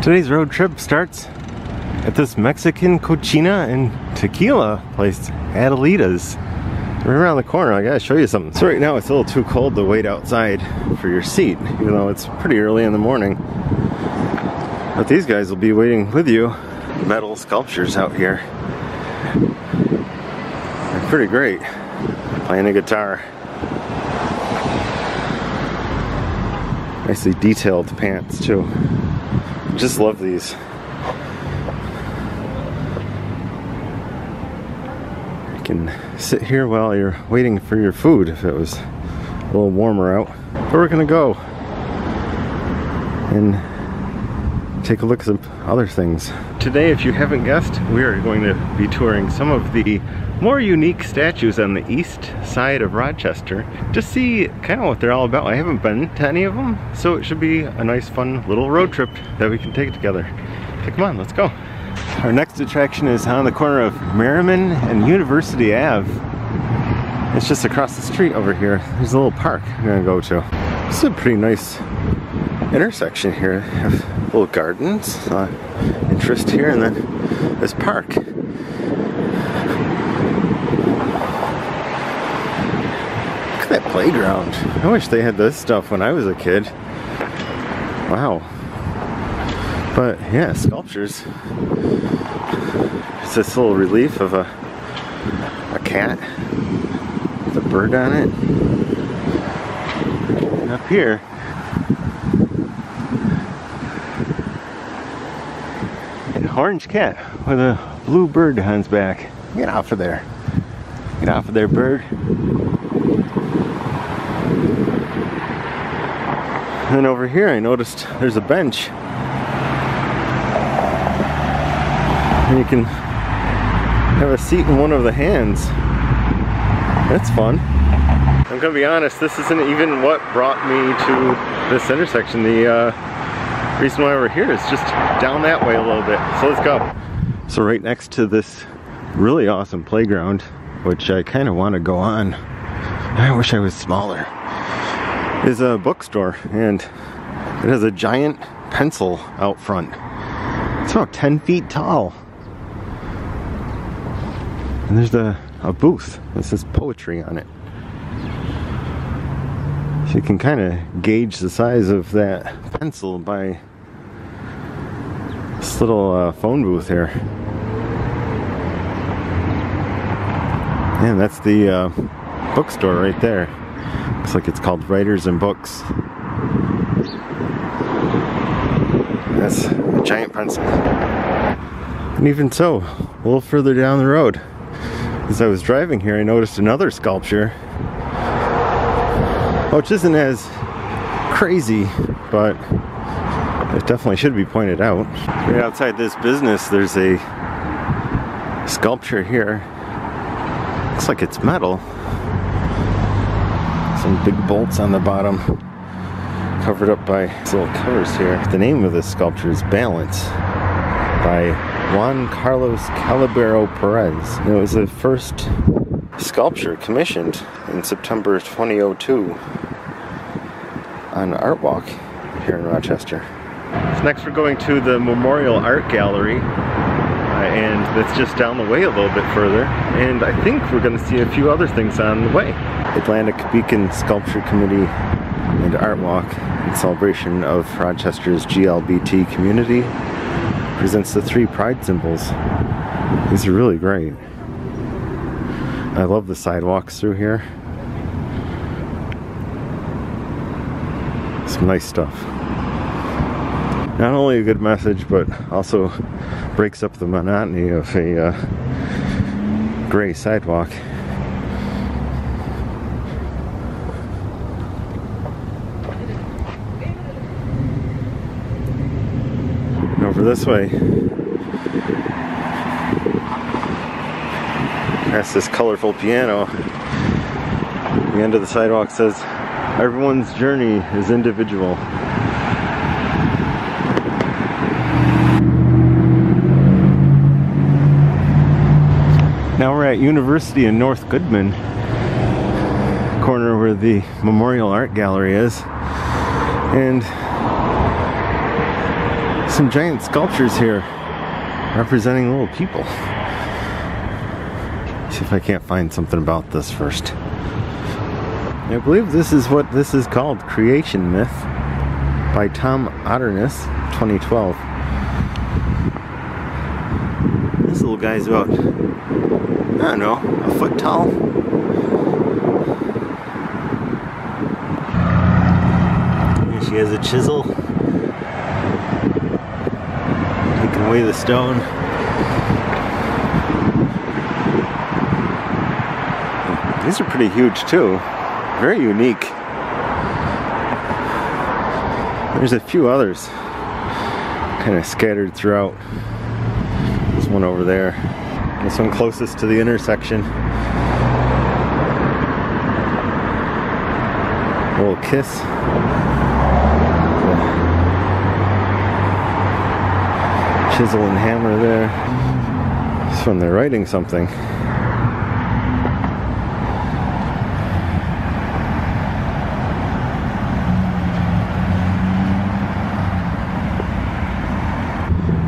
Today's road trip starts at this Mexican cochina and tequila place, Adelita's. Right around the corner. I gotta show you something. So right now it's a little too cold to wait outside for your seat, even though it's pretty early in the morning. But these guys will be waiting with you. Metal sculptures out here. They're pretty great. Playing a guitar. Nicely detailed pants too. Just love these. You can sit here while you're waiting for your food if it was a little warmer out. But we're gonna go and take a look at some other things. Today, if you haven't guessed, we are going to be touring some of the more unique statues on the east side of Rochester to see kind of what they're all about. I haven't been to any of them, so it should be a nice fun little road trip that we can take together. So come on, let's go. Our next attraction is on the corner of Merriman and University Ave. It's just across the street over here. There's a little park I'm gonna go to. This is a pretty nice intersection here. Have little gardens, interest here, and then this park. That playground. I wish they had this stuff when I was a kid. Wow. But yeah, sculptures. It's this little relief of a cat with a bird on it. And up here, an orange cat with a blue bird on his back. Get off of there. Get off of there, bird. And then over here I noticed there's a bench. And you can have a seat in one of the hands. That's fun. I'm gonna be honest, this isn't even what brought me to this intersection. The reason why we're here is just down that way a little bit. So let's go. So right next to this really awesome playground, which I kind of want to go on. I wish I was smaller. Is a bookstore, and it has a giant pencil out front. It's about 10 feet tall. And there's a booth that says poetry on it. So you can kind of gauge the size of that pencil by this little phone booth here. And that's the bookstore right there. Looks like it's called Writers and Books. That's a giant pencil. And even so, a little further down the road, as I was driving here, I noticed another sculpture, which isn't as crazy, but it definitely should be pointed out. Right outside this business, there's a sculpture here. Looks like it's metal. Some big bolts on the bottom, covered up by these little covers here. The name of this sculpture is Balance by Juan Carlos Calabero Perez. It was the first sculpture commissioned in September 2002 on an art walk here in Rochester. So next we're going to the Memorial Art Gallery, and that's just down the way a little bit further, and I think we're going to see a few other things on the way. Atlantic Beacon Sculpture Committee and Art Walk in celebration of Rochester's GLBT community presents the 3 pride symbols. These are really great. I love the sidewalks through here. Some nice stuff. Not only a good message, but also breaks up the monotony of a gray sidewalk. And over this way, past this colorful piano, the end of the sidewalk says, "Everyone's journey is individual." Now we're at University in North Goodman, corner where the Memorial Art Gallery is, and Some giant sculptures here representing little people. See if I can't find something about this first. I believe this is what this is called, Creation Myth by Tom Otterness, 2012. This little guy's about, I don't know, a foot tall. And she has a chisel, taking away the stone. These are pretty huge too. Very unique. There's a few others kind of scattered throughout. There's one over there. This one closest to the intersection. A little kiss. Chisel and hammer there. This one they're writing something.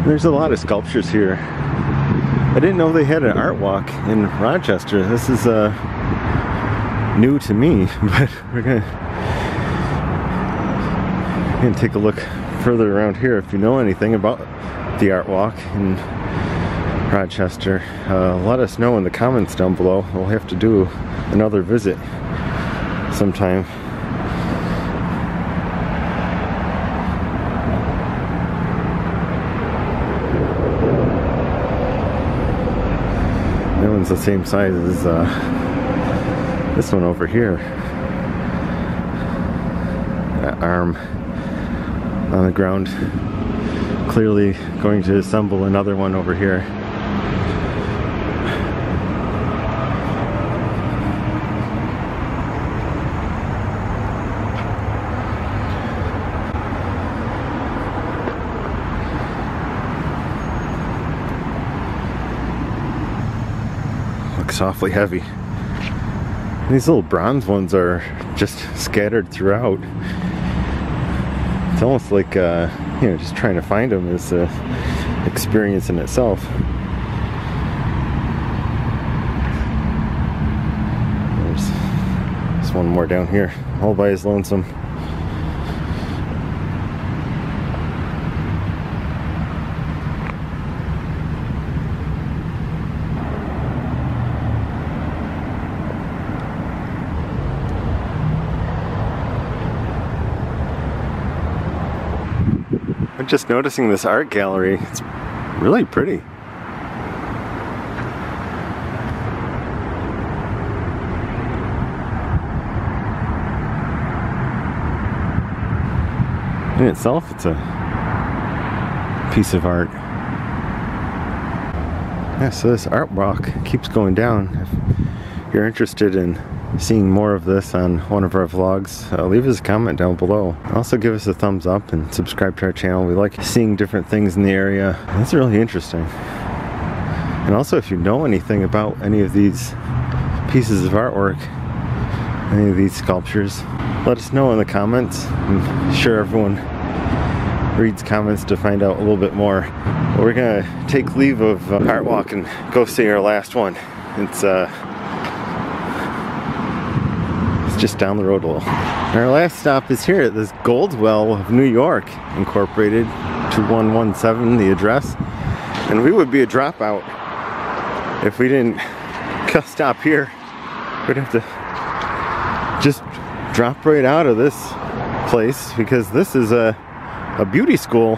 There's a lot of sculptures here. I didn't know they had an art walk in Rochester. This is new to me, but we're gonna take a look further around here. If you know anything about the art walk in Rochester, let us know in the comments down below. We'll have to do another visit sometime. That one's the same size as this one over here. That arm on the ground. Clearly going to assemble another one over here. Looks awfully heavy. These little bronze ones are just scattered throughout. It's almost like, you know, just trying to find them is an experience in itself. There's one more down here, all by his lonesome. I'm just noticing this art gallery. It's really pretty. In itself, it's a piece of art. Yeah, so this art walk keeps going down. If you're interested in seeing more of this on one of our vlogs, leave us a comment down below. Also give us a thumbs up and subscribe to our channel. We like seeing different things in the area. That's really interesting. And also, if you know anything about any of these pieces of artwork, any of these sculptures, let us know in the comments. I'm sure everyone reads comments to find out a little bit more. But we're gonna take leave of Art Walk and go see our last one. It's just down the road a little. And our last stop is here at this Goldwell of New York, Incorporated, 2117, the address. And we would be a dropout if we didn't stop here. We'd have to just drop right out of this place, because this is a beauty school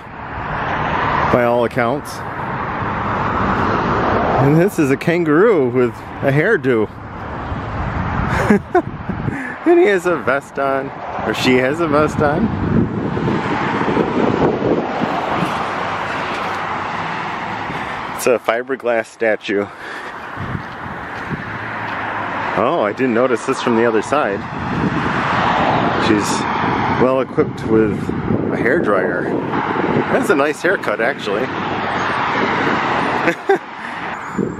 by all accounts. And this is a kangaroo with a hairdo. And he has a vest on, or she has a vest on. It's a fiberglass statue. Oh, I didn't notice this from the other side. She's well equipped with a hairdryer. That's a nice haircut, actually.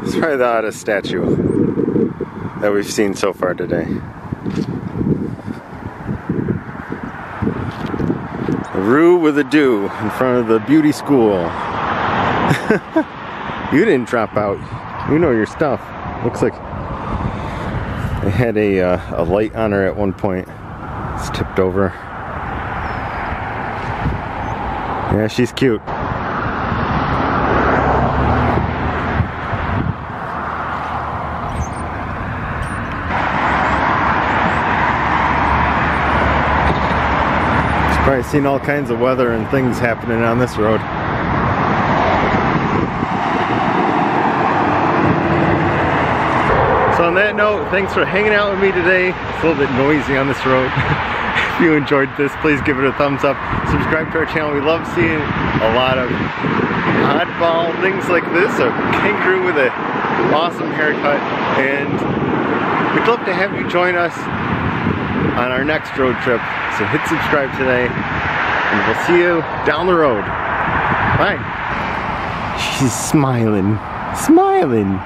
It's probably the oddest statue that we've seen so far today. A Rue with a do in front of the beauty school. You didn't drop out. You know your stuff. Looks like they had a light on her at one point. It's tipped over. Yeah, she's cute. She's probably seen all kinds of weather and things happening on this road. So on that note, thanks for hanging out with me today. It's a little bit noisy on this road. If you enjoyed this, please give it a thumbs up. Subscribe to our channel. We love seeing a lot of oddball things like this. A kangaroo with an awesome haircut. And we'd love to have you join us on our next road trip. So hit subscribe today. And we'll see you down the road. Bye. She's smiling. Smiling.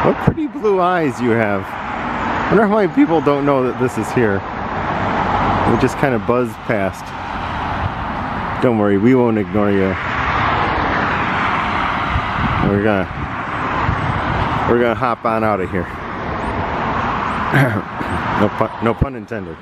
What pretty blue eyes you have. I wonder how many people don't know that this is here. We just kind of buzzed past. Don't worry, we won't ignore you. We're gonna hop on out of here. No pun intended.